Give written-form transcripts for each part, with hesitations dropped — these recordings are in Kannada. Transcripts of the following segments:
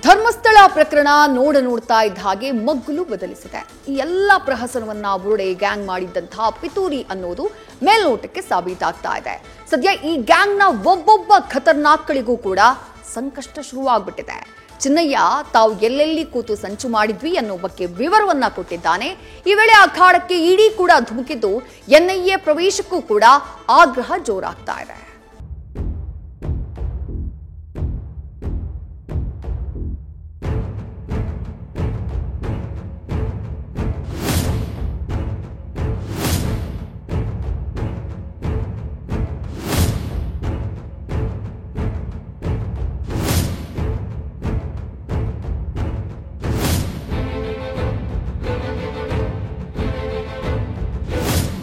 ಧರ್ಮಸ್ಥಳ ಪ್ರಕರಣ ನೋಡ್ತಾ ಇದ್ದ ಹಾಗೆ ಮಗ್ಗುಲು ಬದಲಿಸಿದೆ. ಈ ಎಲ್ಲ ಪ್ರಹಸನವನ್ನ ಬುರುಡೆ ಗ್ಯಾಂಗ್ ಮಾಡಿದ್ದಂತಹ ಪಿತೂರಿ ಅನ್ನೋದು ಮೇಲ್ನೋಟಕ್ಕೆ ಸಾಬೀತಾಗ್ತಾ ಇದೆ. ಸದ್ಯ ಈ ಗ್ಯಾಂಗ್ನ ಒಬ್ಬೊಬ್ಬ ಖತರ್ನಾಕ್ಗಳಿಗೂ ಕೂಡ ಸಂಕಷ್ಟ ಶುರುವಾಗ್ಬಿಟ್ಟಿದೆ. ಚಿನ್ನಯ್ಯ ತಾವು ಎಲ್ಲೆಲ್ಲಿ ಕೂತು ಸಂಚು ಮಾಡಿದ್ವಿ ಅನ್ನೋ ಬಗ್ಗೆ ವಿವರವನ್ನ ಕೊಟ್ಟಿದ್ದಾನೆ. ಈ ವೇಳೆ ಅಖಾಡಕ್ಕೆ ಇಡಿ ಕೂಡ ಧುಮುಕಿದ್ದು ಎನ್ಐಎ ಪ್ರವೇಶಕ್ಕೂ ಕೂಡ ಆಗ್ರಹ ಜೋರಾಗ್ತಾ ಇದೆ.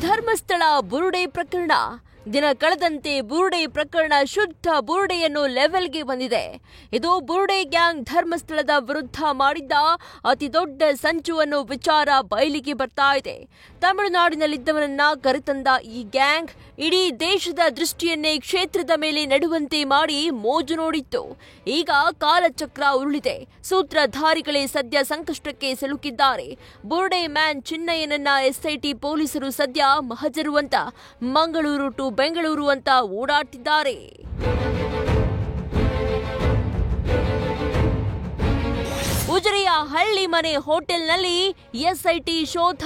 ಧರ್ಮಸ್ಥಳ ಬುರುಡೆ ಪ್ರಕರಣ ದಿನ ಕಳೆದಂತೆ ಬುರುಡೆ ಪ್ರಕರಣ ಶುದ್ಧ ಬುರುಡೆಯನ್ನು ಲೆವೆಲ್ಗೆ ಬಂದಿದೆ. ಇದು ಬುರುಡೆ ಗ್ಯಾಂಗ್ ಧರ್ಮಸ್ಥಳದ ವಿರುದ್ಧ ಮಾಡಿದ್ದ ಅತಿ ದೊಡ್ಡ ಸಂಚುವನ್ನು ವಿಚಾರ ಬಯಲಿಗೆ ಬರ್ತಾ ಇದೆ. ತಮಿಳುನಾಡಿನಲ್ಲಿದ್ದವರನ್ನ ಕರೆತಂದ ಈ ಗ್ಯಾಂಗ್ ಇಡೀ ದೇಶದ ದೃಷ್ಟಿಯನ್ನೇ ಕ್ಷೇತ್ರದ ಮೇಲೆ ನೆಡುವಂತೆ ಮಾಡಿ ಮೋಜು ನೋಡಿತ್ತು. ಈಗ ಕಾಲಚಕ್ರ ಉರುಳಿದೆ. ಸೂತ್ರಧಾರಿಗಳೇ ಸದ್ಯ ಸಂಕಷ್ಟಕ್ಕೆ ಸಿಲುಕಿದ್ದಾರೆ. ಬುರುಡೆ ಮ್ಯಾನ್ ಚಿನ್ನಯ್ಯನನ್ನ ಎಸ್ಐಟಿ ಪೊಲೀಸರು ಸದ್ಯ ಮಹಜರು ಅಂತ ಮಂಗಳೂರು ಟು ಬೆಂಗಳೂರು ಅಂತ ಓಡಾಡ್ತಿದ್ದಾರೆ. ಉಜಿರೆಯ ಹಳ್ಳಿ ಮನೆ ಹೋಟೆಲ್ನಲ್ಲಿ ಎಸ್ಐಟಿ ಶೋಧ.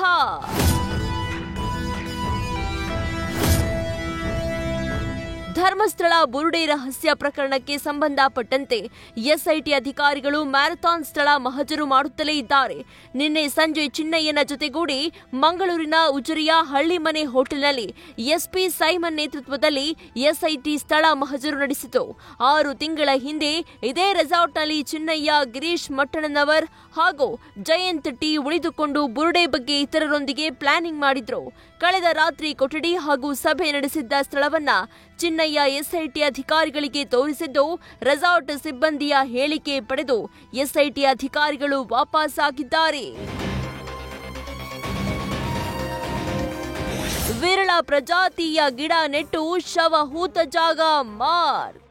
ಧರ್ಮಸ್ಥಳ ಬುರುಡೆ ರಹಸ್ಯ ಪ್ರಕರಣಕ್ಕೆ ಸಂಬಂಧಪಟ್ಟಂತೆ ಎಸ್ಐಟಿ ಅಧಿಕಾರಿಗಳು ಮ್ಯಾರಥಾನ್ ಸ್ಥಳ ಮಹಜರು ಮಾಡುತ್ತಲೇ ಇದ್ದಾರೆ. ನಿನ್ನೆ ಸಂಜೆ ಚಿನ್ನಯ್ಯನ ಜೊತೆಗೂಡಿ ಮಂಗಳೂರಿನ ಉಜಿರೆಯ ಹಳ್ಳಿಮನೆ ಹೋಟೆಲ್ನಲ್ಲಿ ಎಸ್ಪಿ ಸೈಮನ್ ನೇತೃತ್ವದಲ್ಲಿ ಎಸ್ಐಟಿ ಸ್ಥಳ ಮಹಜರು ನಡೆಸಿತು. 6 ತಿಂಗಳ ಹಿಂದೆ ಇದೇ ರೆಸಾರ್ಟ್ನಲ್ಲಿ ಚಿನ್ನಯ್ಯ, ಗಿರೀಶ್ ಮಟ್ಟಣ್ಣನವರ್ ಹಾಗೂ ಜಯಂತ್ ಟಿ ಉಳಿದುಕೊಂಡು ಬುರುಡೆ ಬಗ್ಗೆ ಇತರರೊಂದಿಗೆ ಪ್ಲಾನಿಂಗ್ ಮಾಡಿದ್ರು. ಕಳೆದ ರಾತ್ರಿ ಕೊಠಡಿ ಹಾಗೂ ಸಭೆ ನಡೆಸಿದ್ದ ಸ್ಥಳವನ್ನ ಚಿನ್ನಯ್ಯ ಎಸ್ಐಟಿ ಅಧಿಕಾರಿಗಳಿಗೆ ತೋರಿಸಿದ್ದು, ರೆಸಾರ್ಟ್ ಸಿಬ್ಬಂದಿಯ ಹೇಳಿಕೆ ಪಡೆದು ಎಸ್ಐಟಿ ಅಧಿಕಾರಿಗಳು ವಾಪಸ್ ಆಗಿದ್ದಾರೆ. ವಿರಳ ಪ್ರಜಾತಿಯ ಗಿಡ ನೆಟ್ಟು ಶವ ಹೂತ ಜಾಗ ಮಾರ್ಕ್.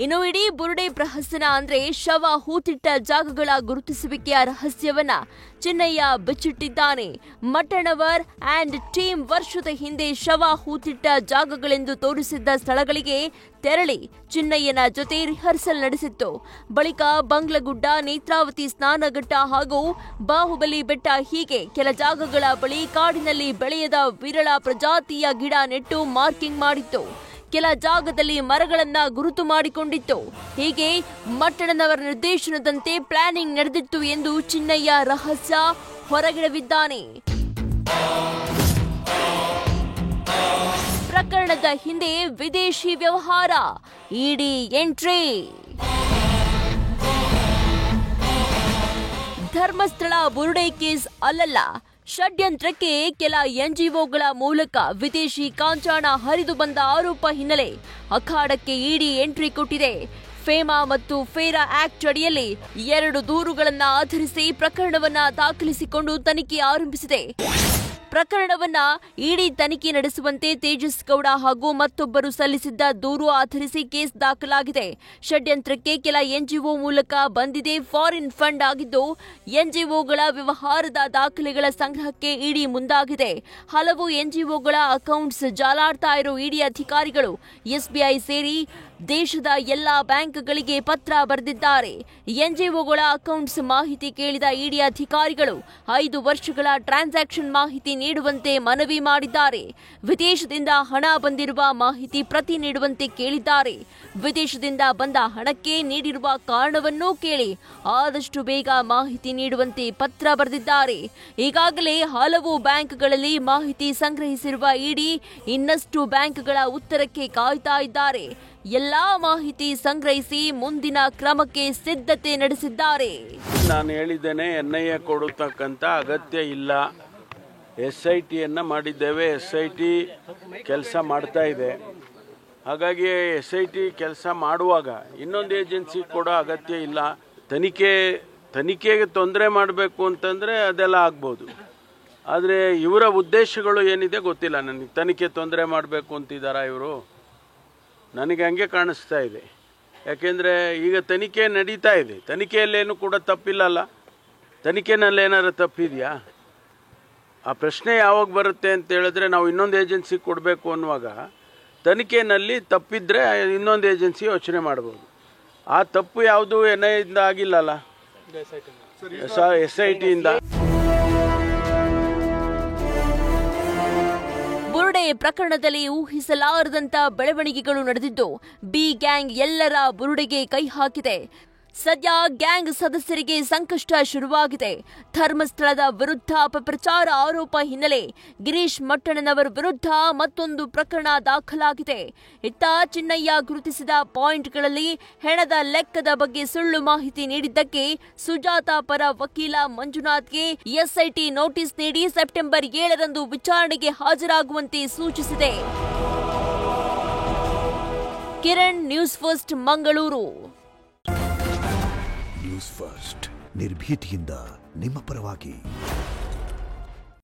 ಇನ್ನು ಇಡೀ ಬುರುಡೆ ಪ್ರಹಸನ ಅಂದ್ರೆ ಶವ ಹೂತಿಟ್ಟ ಜಾಗಗಳ ಗುರುತಿಸುವಿಕೆಯ ರಹಸ್ಯವನ್ನ ಚಿನ್ನಯ್ಯ ಬಿಚ್ಚಿಟ್ಟಿದ್ದಾನೆ. ಮಟ್ಟಣ್ಣವರ್ ಅಂಡ್ ಟೀಮ್ ವರ್ಷದ ಹಿಂದೆ ಶವ ಹೂತಿಟ್ಟ ಜಾಗಗಳೆಂದು ತೋರಿಸಿದ್ದ ಸ್ಥಳಗಳಿಗೆ ತೆರಳಿ ಚಿನ್ನಯ್ಯನ ಜೊತೆ ರಿಹರ್ಸಲ್ ನಡೆಸಿತ್ತು. ಬಳಿಕ ಬಂಗ್ಲಗುಡ್ಡ, ನೇತ್ರಾವತಿ ಸ್ನಾನಘಟ್ಟ ಹಾಗೂ ಬಾಹುಬಲಿ ಬೆಟ್ಟ ಹೀಗೆ ಕೆಲ ಜಾಗಗಳ ಬಳಿ ಕಾಡಿನಲ್ಲಿ ಬೆಳೆಯದ ವಿರಳ ಪ್ರಜಾತಿಯ ಗಿಡ ನೆಟ್ಟು ಮಾರ್ಕಿಂಗ್ ಮಾಡಿತ್ತು. ಕೆಲ ಜಾಗದಲ್ಲಿ ಮರಗಳನ್ನ ಗುರುತು ಮಾಡಿಕೊಂಡಿತ್ತು. ಹೀಗೆ ಮಟ್ಟಣ್ಣನವರ ನಿರ್ದೇಶನದಂತೆ ಪ್ಲಾನಿಂಗ್ ನಡೆದಿತ್ತು ಎಂದು ಚಿನ್ನಯ್ಯ ರಹಸ್ಯ ಹೊರಗಿಡವಿದ್ದಾನೆ. ಪ್ರಕರಣದ ಹಿಂದೆ ವಿದೇಶಿ ವ್ಯವಹಾರ, ಇಡಿ ಎಂಟ್ರಿ. ಧರ್ಮಸ್ಥಳ ಬುರುಡೆ ಕೇಸ್ ಅಲ್ಲಲ್ಲ, ಷಡ್ಯಂತ್ರಕ್ಕೆ ಕೆಲ ಎನ್ಜಿಒಗಳ ಮೂಲಕ ವಿದೇಶಿ ಕಾಂಚಾಣ ಹರಿದು ಬಂದ ಆರೋಪ ಹಿನ್ನೆಲೆ ಅಖಾಡಕ್ಕೆ ಇಡಿ ಎಂಟ್ರಿ ಕೊಟ್ಟಿದೆ. ಫೇಮಾ ಮತ್ತು ಫೇರಾ ಆಕ್ಟ್ ಅಡಿಯಲ್ಲಿ 2 ದೂರುಗಳನ್ನು ಆಧರಿಸಿ ಪ್ರಕರಣವನ್ನ ದಾಖಲಿಸಿಕೊಂಡು ತನಿಖೆ ಆರಂಭಿಸಿದೆ. ಪ್ರಕರಣವನ್ನ ಇಡಿ ತನಿಖೆ ನಡೆಸುವಂತೆ ತೇಜಸ್ ಗೌಡ ಹಾಗೂ ಮತ್ತೊಬ್ಬರು ಸಲ್ಲಿಸಿದ್ದ ದೂರು ಆಧರಿಸಿ ಕೇಸ್ ದಾಖಲಾಗಿದೆ. ಷಡ್ಯಂತ್ರಕ್ಕೆ ಕೆಲ ಎನ್ಜಿಒ ಮೂಲಕ ಬಂದಿದೆ ಫಾರಿನ್ ಫಂಡ್ ಆಗಿದ್ದು, ಎನ್ಜಿಒಗಳ ವ್ಯವಹಾರದ ದಾಖಲೆಗಳ ಸಂಗ್ರಹಕ್ಕೆ ಇಡಿ ಮುಂದಾಗಿದೆ. ಹಲವು ಎನ್ಜಿಒಗಳ ಅಕೌಂಟ್ಸ್ ಜಾಲಾಡ್ತಾ ಇರೋ ಇಡಿ ಅಧಿಕಾರಿಗಳು ಎಸ್ಬಿಐ ಸೇರಿ ದೇಶದ ಎಲ್ಲಾ ಬ್ಯಾಂಕ್ಗಳಿಗೆ ಪತ್ರ ಬರೆದಿದ್ದಾರೆ. ಎನ್ಜಿಒಗಳ ಅಕೌಂಟ್ಸ್ ಮಾಹಿತಿ ಕೇಳಿದ ಇಡಿ ಅಧಿಕಾರಿಗಳು 5 ವರ್ಷಗಳ ಟ್ರಾನ್ಸಾಕ್ಷನ್ ಮಾಹಿತಿ ನೀಡುವಂತೆ ಮನವಿ ಮಾಡಿದ್ದಾರೆ. ವಿದೇಶದಿಂದ ಹಣ ಬಂದಿರುವ ಮಾಹಿತಿ ಪ್ರತಿ ನೀಡುವಂತೆ ಕೇಳಿದ್ದಾರೆ. ವಿದೇಶದಿಂದ ಬಂದ ಹಣಕ್ಕೆ ನೀಡಿರುವ ಕಾರಣವನ್ನೂ ಕೇಳಿ ಆದಷ್ಟು ಬೇಗ ಮಾಹಿತಿ ನೀಡುವಂತೆ ಪತ್ರ ಬರೆದಿದ್ದಾರೆ. ಈಗಾಗಲೇ ಹಲವು ಬ್ಯಾಂಕ್ಗಳಲ್ಲಿ ಮಾಹಿತಿ ಸಂಗ್ರಹಿಸಿರುವ ಇಡಿ ಇನ್ನಷ್ಟು ಬ್ಯಾಂಕ್ಗಳ ಉತ್ತರಕ್ಕೆ ಕಾಯ್ತಾ ಇದ್ದಾರೆ. ಎಲ್ಲಾ ಮಾಹಿತಿ ಸಂಗ್ರಹಿಸಿ ಮುಂದಿನ ಕ್ರಮಕ್ಕೆ ಸಿದ್ಧತೆ ನಡೆಸಿದ್ದಾರೆ. ನಾನು ಹೇಳಿದ್ದೇನೆ, ಎನ್ಐಎ ಕೊಡತಕ್ಕಂಥ ಅಗತ್ಯ ಇಲ್ಲ. SITಯನ್ನು ಮಾಡಿದ್ದೇವೆ. SIT ಕೆಲಸ ಮಾಡ್ತಾ ಇದೆ. ಹಾಗಾಗಿ SIT ಕೆಲಸ ಮಾಡುವಾಗ ಇನ್ನೊಂದು ಏಜೆನ್ಸಿ ಕೊಡೋ ಅಗತ್ಯ ಇಲ್ಲ. ತನಿಖೆಗೆ ತೊಂದರೆ ಮಾಡಬೇಕು ಅಂತಂದರೆ ಅದೆಲ್ಲ ಆಗ್ಬೋದು. ಆದರೆ ಇವರ ಉದ್ದೇಶಗಳು ಏನಿದೆ ಗೊತ್ತಿಲ್ಲ ನನಗೆ. ತನಿಖೆ ತೊಂದರೆ ಮಾಡಬೇಕು ಅಂತಿದ್ದಾರಾ ಇವರು? ನನಗೆ ಹಂಗೆ ಕಾಣಿಸ್ತಾ ಇದೆ. ಯಾಕೆಂದರೆ ಈಗ ತನಿಖೆ ನಡೀತಾ ಇದೆ, ತನಿಖೆಯಲ್ಲೇನು ಕೂಡ ತಪ್ಪಿಲ್ಲಲ್ಲ. ತನಿಖೆನಲ್ಲಿ ಏನಾರು ತಪ್ಪಿದೆಯಾ? ಆ ಪ್ರಶ್ನೆ ಯಾವಾಗ ಬರುತ್ತೆ ಅಂತ ಹೇಳಿದ್ರೆ, ನಾವು ಇನ್ನೊಂದು ಏಜೆನ್ಸಿಗೆ ಕೊಡಬೇಕು ಅನ್ನುವಾಗ ತನಿಖೆಯಲ್ಲಿ ತಪ್ಪಿದ್ರೆ ಇನ್ನೊಂದು ಏಜೆನ್ಸಿ ಯೋಚನೆ ಮಾಡ್ಬೋದು. ಆ ತಪ್ಪು ಯಾವುದು NIA ಇಂದ ಆಗಿಲ್ಲಲ್ಲ, SIT ಇಂದ. ಬುರುಡೆ ಪ್ರಕರಣದಲ್ಲಿ ಊಹಿಸಲಾರದಂತ ಬೆಳವಣಿಗೆಗಳು ನಡೆದಿದ್ದು ಬಿ ಗ್ಯಾಂಗ್ ಎಲ್ಲರ ಬುರುಡೆಗೆ ಕೈ ಹಾಕಿದೆ. ಸದ್ಯ ಗ್ಯಾಂಗ್ ಸದಸ್ಯರಿಗೆ ಸಂಕಷ್ಟ ಶುರುವಾಗಿದೆ. ಧರ್ಮಸ್ಥಳದ ವಿರುದ್ಧ ಅಪಪ್ರಚಾರ ಆರೋಪ ಹಿನ್ನೆಲೆ ಗಿರೀಶ್ ಮಟ್ಟಣ್ಣನವರ ವಿರುದ್ಧ ಮತ್ತೊಂದು ಪ್ರಕರಣ ದಾಖಲಾಗಿದೆ. ಇತ್ತ ಚಿನ್ನಯ್ಯ ಗುರುತಿಸಿದ ಪಾಯಿಂಟ್ಗಳಲ್ಲಿ ಹೆಣದ ಲೆಕ್ಕದ ಬಗ್ಗೆ ಸುಳ್ಳು ಮಾಹಿತಿ ನೀಡಿದ್ದಕ್ಕೆ ಸುಜಾತಾ ಪರ ವಕೀಲ ಮಂಜುನಾಥ್ಗೆ SIT ನೋಟಿಸ್ ನೀಡಿ ಸೆಪ್ಟೆಂಬರ್ 7ರಂದು ವಿಚಾರಣೆಗೆ ಹಾಜರಾಗುವಂತೆ ಸೂಚಿಸಿದೆ. Kiran, news first, Mangaluru. News first ನಿರ್ಭೀತಿಯಿಂದ ನಿಮ್ಮ ಪರವಾಗಿ.